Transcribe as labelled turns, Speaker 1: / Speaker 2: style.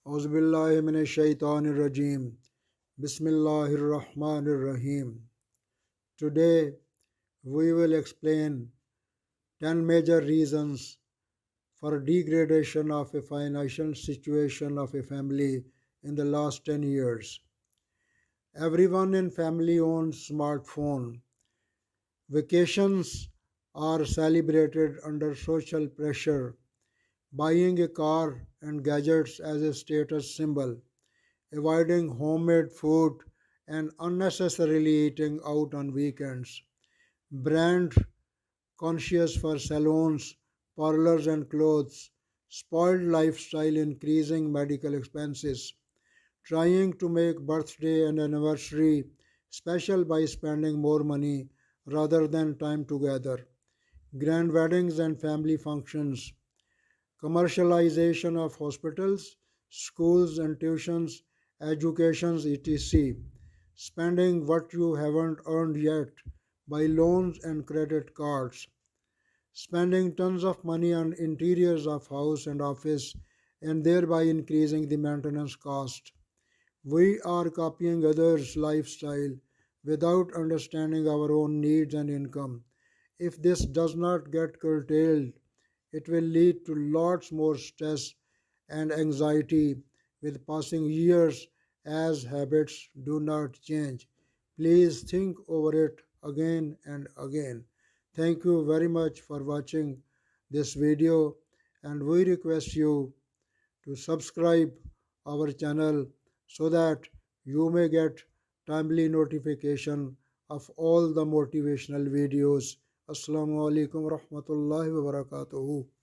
Speaker 1: Auzubillahi minash shaitanir rajim. Bismillahir Rahmanir Rahim. Today we will explain 10 major reasons for degradation of a financial situation of a family in the last 10 years. Everyone in family owns smartphone. Vacations are celebrated under social pressure. Buying a car and gadgets as a status symbol. Avoiding homemade food and unnecessarily eating out on weekends. Brand conscious for salons, parlors, and clothes. Spoiled lifestyle increasing medical expenses. Trying to make birthday and anniversary special by spending more money rather than time together. Grand weddings and family functions. Commercialization of hospitals, schools and tuitions, educations, etc. Spending what you haven't earned yet by loans and credit cards. Spending tons of money on interiors of house and office and thereby increasing the maintenance cost. We are copying others' lifestyle without understanding our own needs and income. If this does not get curtailed, it will lead to lots more stress and anxiety with passing years as habits do not change. Please think over it again and again. Thank you very much for watching this video, and we request you to subscribe our channel so that you may get timely notification of all the motivational videos. Assalamu alaikum warahmatullahi wabarakatuh.